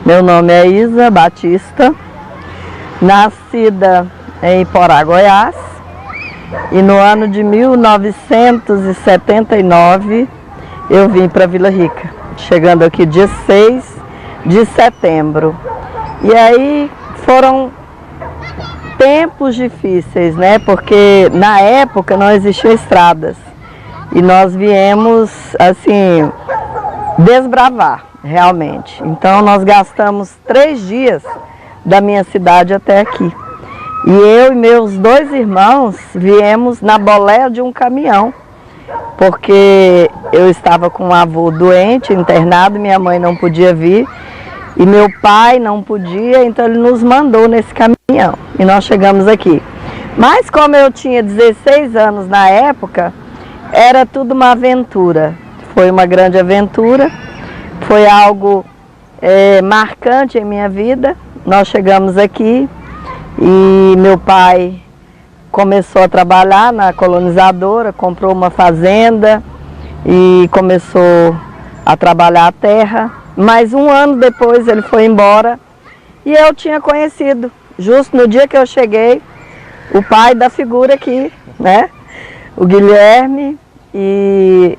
Meu nome é Isa Batista, nascida em Iporá, Goiás, e no ano de 1979 eu vim para Vila Rica, chegando aqui dia 6 de setembro. E aí foram tempos difíceis, né? Porque na época não existiam estradas e nós viemos assim desbravar realmente. Então nós gastamos 3 dias da minha cidade até aqui. E eu e meus 2 irmãos viemos na boleia de um caminhão, porque eu estava com um avô doente, internado, minha mãe não podia vir e meu pai não podia, então ele nos mandou nesse caminhão e nós chegamos aqui. Mas como eu tinha 16 anos na época, era tudo uma aventura. Foi uma grande aventura, foi algo marcante em minha vida. Nós chegamos aqui e meu pai começou a trabalhar na colonizadora, comprou uma fazenda e começou a trabalhar a terra. Mas 1 ano depois ele foi embora e eu tinha conhecido, justo no dia que eu cheguei, o pai da figura aqui, né? O Guilherme. E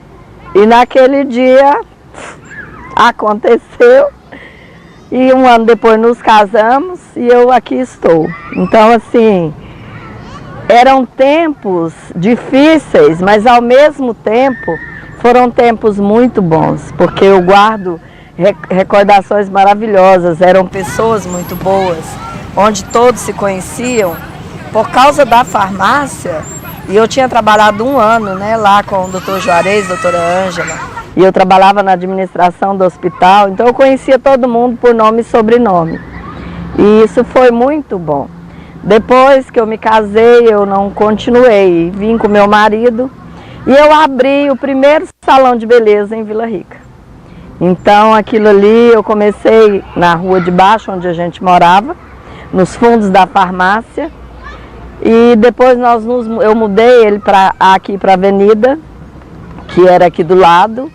naquele dia aconteceu e 1 ano depois nos casamos e eu aqui estou. Então assim, eram tempos difíceis, mas ao mesmo tempo foram tempos muito bons, porque eu guardo recordações maravilhosas, eram pessoas muito boas, onde todos se conheciam por causa da farmácia. E eu tinha trabalhado 1 ano, né, lá com o Dr. Juarez, doutora Ângela, e eu trabalhava na administração do hospital, então eu conhecia todo mundo por nome e sobrenome. E isso foi muito bom. Depois que eu me casei, eu não continuei, vim com meu marido e eu abri o primeiro salão de beleza em Vila Rica. Então aquilo ali eu comecei na rua de baixo, onde a gente morava, nos fundos da farmácia. E depois eu mudei ele aqui para a avenida, que era aqui do lado.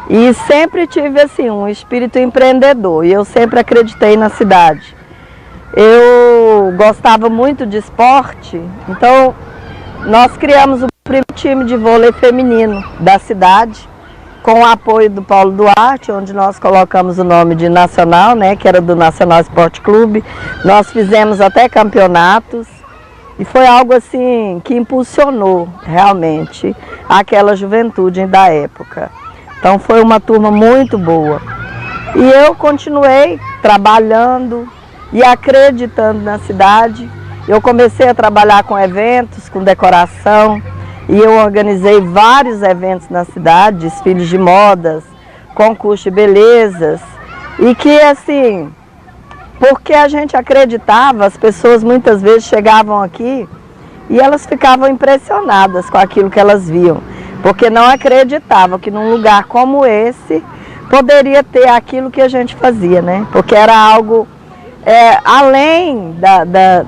E sempre tive assim um espírito empreendedor e eu sempre acreditei na cidade. Eu gostava muito de esporte, então nós criamos o primeiro time de vôlei feminino da cidade, com o apoio do Paulo Duarte, onde nós colocamos o nome de Nacional, né, que era do Nacional Esporte Clube. Nós fizemos até campeonatos e foi algo assim que impulsionou realmente aquela juventude da época. Então foi uma turma muito boa. E eu continuei trabalhando e acreditando na cidade. Eu comecei a trabalhar com eventos, com decoração, e eu organizei vários eventos na cidade, desfiles de modas, concurso de belezas, e que assim, porque a gente acreditava, as pessoas muitas vezes chegavam aqui e elas ficavam impressionadas com aquilo que elas viam, porque não acreditavam que num lugar como esse poderia ter aquilo que a gente fazia, né? Porque era algo além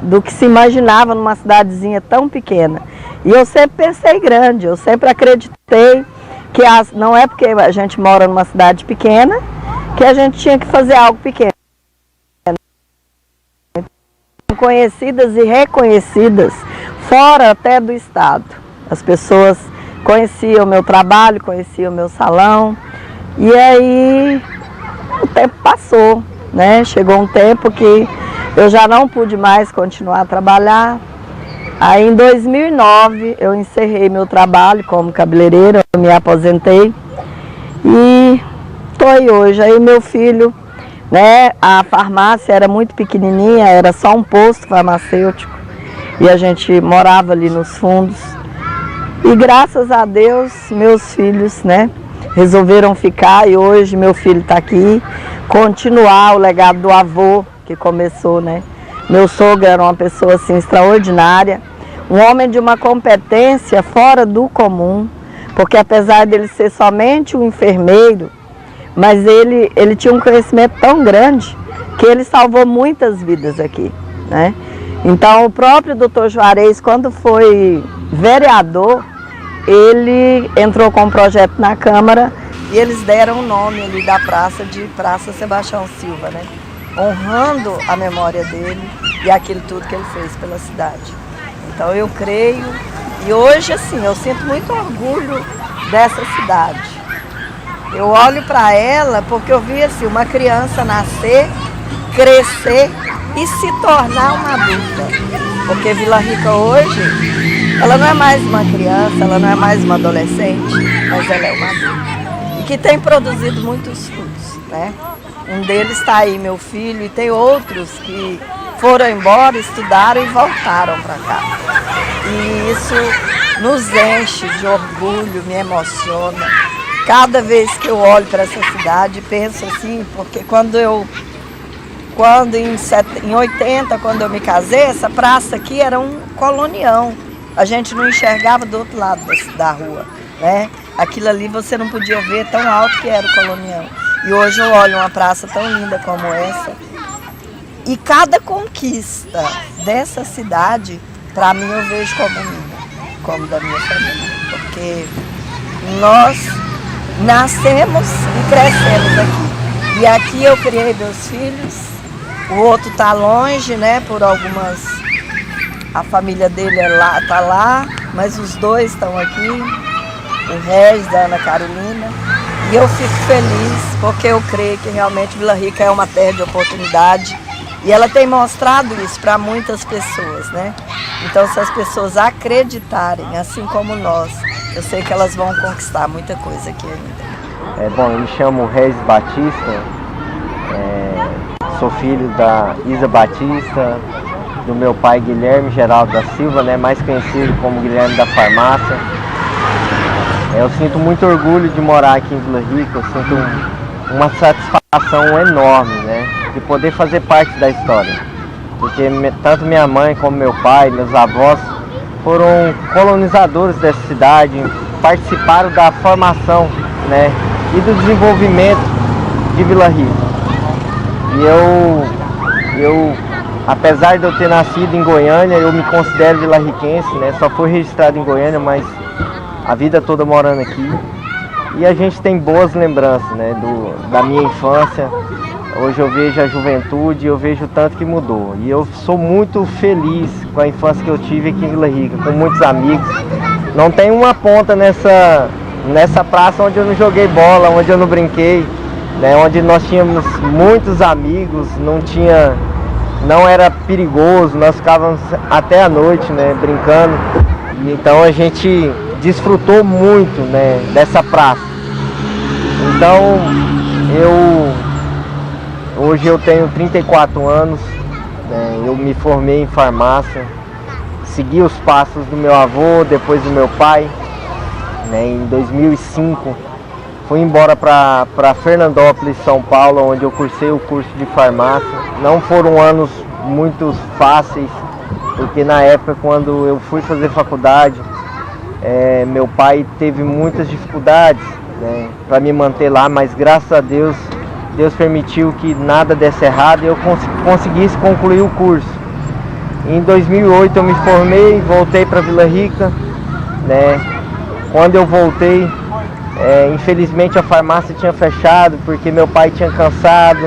do que se imaginava numa cidadezinha tão pequena. E eu sempre pensei grande, eu sempre acreditei que não é porque a gente mora numa cidade pequena que a gente tinha que fazer algo pequeno. Conhecidas e reconhecidas fora até do estado. As pessoas conheciam o meu trabalho, conheciam o meu salão. E aí o tempo passou, né? Chegou um tempo que eu já não pude mais continuar a trabalhar. Aí em 2009 eu encerrei meu trabalho como cabeleireira, eu me aposentei e estou aí hoje. Aí meu filho, né, a farmácia era muito pequenininha, era só um posto farmacêutico e a gente morava ali nos fundos. E graças a Deus meus filhos, né, resolveram ficar e hoje meu filho está aqui, continuar o legado do avô que começou, né. Meu sogro era uma pessoa assim extraordinária, um homem de uma competência fora do comum, porque apesar dele ser somente um enfermeiro, mas ele tinha um conhecimento tão grande que ele salvou muitas vidas aqui, né? Então o próprio Dr. Juarez, quando foi vereador, ele entrou com um projeto na Câmara e eles deram o nome ali da praça de Praça Sebastião Silva, né? honrando a memória dele e aquilo tudo que ele fez pela cidade. Então eu creio, e hoje assim, eu sinto muito orgulho dessa cidade. Eu olho para ela porque eu vi assim, uma criança nascer, crescer e se tornar uma adulta. Porque Vila Rica hoje, ela não é mais uma criança, ela não é mais uma adolescente, mas ela é uma adulta. E que tem produzido muitos frutos, né? Um deles está aí, meu filho, e tem outros que foram embora, estudaram e voltaram para cá. E isso nos enche de orgulho, me emociona. Cada vez que eu olho para essa cidade, penso assim, porque em 80, quando eu me casei, essa praça aqui era um colonião. A gente não enxergava do outro lado da rua, né? Aquilo ali você não podia ver tão alto que era o colonião. E hoje eu olho uma praça tão linda como essa. E cada conquista dessa cidade, para mim eu vejo como minha, como da minha família. Porque nós nascemos e crescemos aqui. E aqui eu criei meus filhos. O outro está longe, né? Por algumas... A família dele tá lá, mas os dois estão aqui. O Regis, da Ana Carolina. E eu fico feliz porque eu creio que realmente Vila Rica é uma terra de oportunidade. E ela tem mostrado isso para muitas pessoas, né? Então, se as pessoas acreditarem, assim como nós, eu sei que elas vão conquistar muita coisa aqui ainda. Bom, eu me chamo Regis Batista, sou filho da Isa Batista, do meu pai Guilherme Geraldo da Silva, né, mais conhecido como Guilherme da Farmácia. Eu sinto muito orgulho de morar aqui em Vila Rica, eu sinto uma satisfação enorme, né, de poder fazer parte da história. Porque tanto minha mãe como meu pai, meus avós, foram colonizadores dessa cidade, participaram da formação, né, e do desenvolvimento de Vila Rica. E eu, apesar de eu ter nascido em Goiânia, eu me considero vilarriquense, né, só fui registrado em Goiânia, mas a vida toda morando aqui. E a gente tem boas lembranças, né, da minha infância. Hoje eu vejo a juventude, eu vejo o tanto que mudou. E eu sou muito feliz com a infância que eu tive aqui em Vila Rica, com muitos amigos. Não tem uma ponta nessa praça onde eu não joguei bola, onde eu não brinquei, né, onde nós tínhamos muitos amigos, não era perigoso, nós ficávamos até a noite, né, brincando. Então a gente desfrutou muito, né, dessa praça. Então hoje eu tenho 34 anos, né, eu me formei em farmácia, segui os passos do meu avô, depois do meu pai, né, em 2005. Fui embora para Fernandópolis, São Paulo, onde eu cursei o curso de farmácia. Não foram anos muito fáceis, porque na época quando eu fui fazer faculdade, meu pai teve muitas dificuldades, né, para me manter lá, mas graças a Deus, Deus permitiu que nada desse errado e eu conseguisse concluir o curso. Em 2008 eu me formei, voltei para Vila Rica, né. Quando eu voltei, infelizmente a farmácia tinha fechado, porque meu pai tinha cansado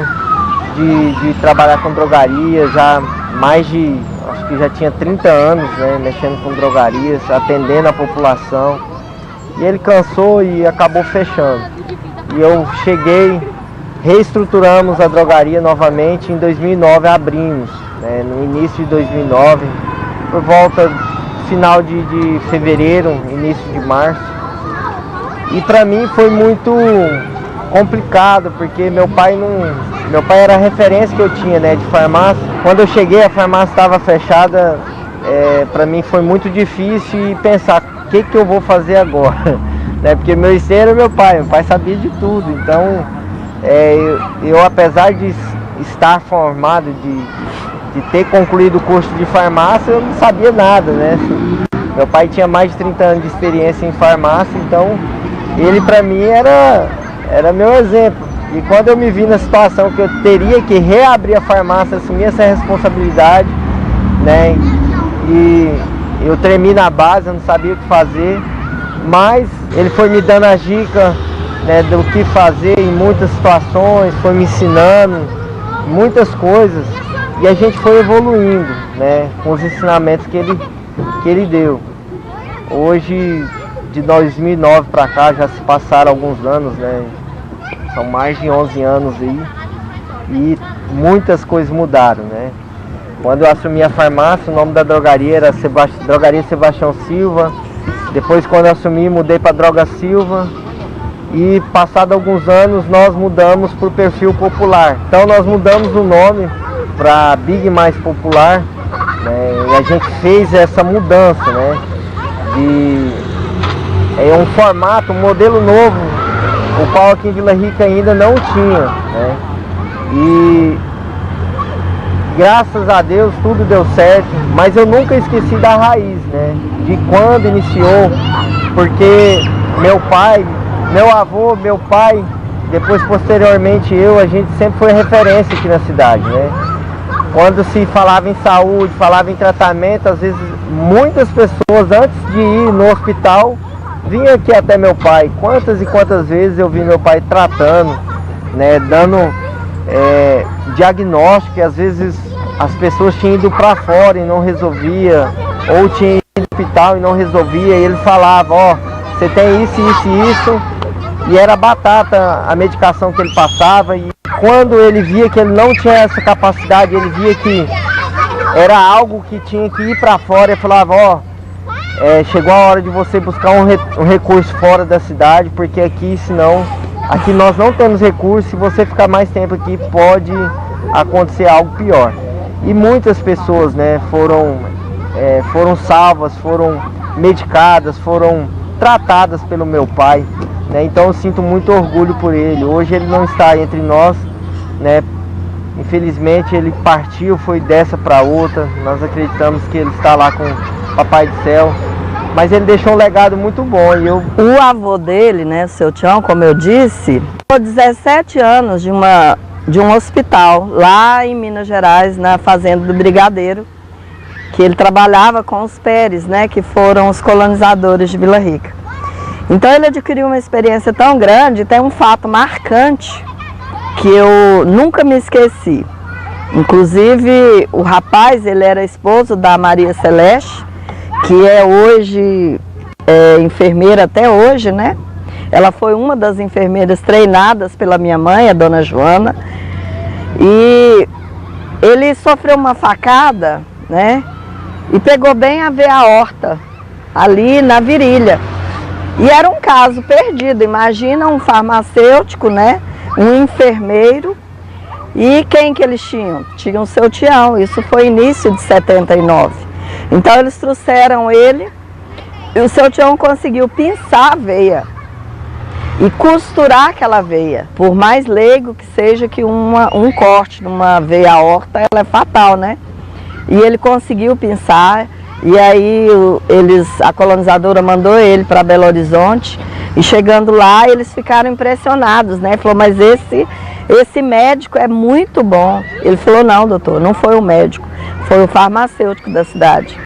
de trabalhar com drogaria, acho que já tinha 30 anos, né, mexendo com drogarias, atendendo a população. E ele cansou e acabou fechando. E eu cheguei, reestruturamos a drogaria novamente, em 2009 abrimos, né, no início de 2009, por volta final de fevereiro, início de março. E para mim foi muito complicado, porque meu pai era a referência que eu tinha, né, de farmácia. Quando eu cheguei, a farmácia estava fechada, para mim foi muito difícil pensar o que eu vou fazer agora, né, porque meu esteiro era meu pai sabia de tudo. Então eu apesar de estar formado, de ter concluído o curso de farmácia, eu não sabia nada, né. Meu pai tinha mais de 30 anos de experiência em farmácia, então ele para mim era meu exemplo. E quando eu me vi na situação que eu teria que reabrir a farmácia, assumir essa responsabilidade, né, e eu tremi na base, eu não sabia o que fazer, mas ele foi me dando as dicas, né, do que fazer em muitas situações, foi me ensinando, muitas coisas e a gente foi evoluindo, né, com os ensinamentos que ele deu. Hoje, de 2009 para cá, já se passaram alguns anos, né, são mais de 11 anos aí, e muitas coisas mudaram, né. Quando eu assumi a farmácia, o nome da drogaria era Drogaria Sebastião Silva. Depois, quando eu assumi, mudei para Droga Silva. E passado alguns anos, nós mudamos para o Perfil Popular. Então, nós mudamos o nome para Big Mais Popular, né? E a gente fez essa mudança, né? É um formato, um modelo novo, o qual aqui em Vila Rica ainda não tinha, né? E graças a Deus tudo deu certo, mas eu nunca esqueci da raiz, né? De quando iniciou, porque meu pai, meu avô, meu pai, depois posteriormente a gente sempre foi referência aqui na cidade, né? Quando se falava em saúde, falava em tratamento, às vezes muitas pessoas antes de ir no hospital vinham aqui até meu pai. Quantas e quantas vezes eu vi meu pai tratando, né? Dando diagnóstico, e às vezes as pessoas tinham ido para fora e não resolvia, ou tinham ido no hospital e não resolvia, e ele falava, ó, você tem isso, isso e isso, e era batata a medicação que ele passava, e quando ele via que ele não tinha essa capacidade, ele via que era algo que tinha que ir para fora, ele falava, ó, chegou a hora de você buscar um recurso fora da cidade, porque aqui, senão, aqui nós não temos recurso, se você ficar mais tempo aqui, pode acontecer algo pior. E muitas pessoas, né, foram salvas, foram medicadas, foram tratadas pelo meu pai, né? Então eu sinto muito orgulho por ele. Hoje ele não está entre nós, né? Infelizmente ele partiu, foi dessa para outra. Nós acreditamos que ele está lá com o Papai do Céu, mas ele deixou um legado muito bom. O avô dele, né, seu Tião, como eu disse, ficou 17 anos de um hospital lá em Minas Gerais, na fazenda do Brigadeiro, que ele trabalhava com os Pérez, né, que foram os colonizadores de Vila Rica. Então ele adquiriu uma experiência tão grande, tem um fato marcante que eu nunca me esqueci. Inclusive o rapaz, ele era esposo da Maria Celeste, que é hoje enfermeira até hoje, né? Ela foi uma das enfermeiras treinadas pela minha mãe, a dona Joana, e ele sofreu uma facada, né? E pegou bem a veia aorta, ali na virilha. E era um caso perdido, imagina um farmacêutico, né? Um enfermeiro, e quem que eles tinham? Tinham o seu Tião, isso foi início de 79. Então eles trouxeram ele, e o seu Tião conseguiu pinçar a veia e costurar aquela veia. Por mais leigo que seja, que um corte numa veia aorta, ela é fatal, né? E ele conseguiu pinçar, e aí a colonizadora mandou ele para Belo Horizonte, e chegando lá eles ficaram impressionados, né? Falou, mas esse médico é muito bom. Ele falou, não, doutor, não foi o médico, foi o farmacêutico da cidade.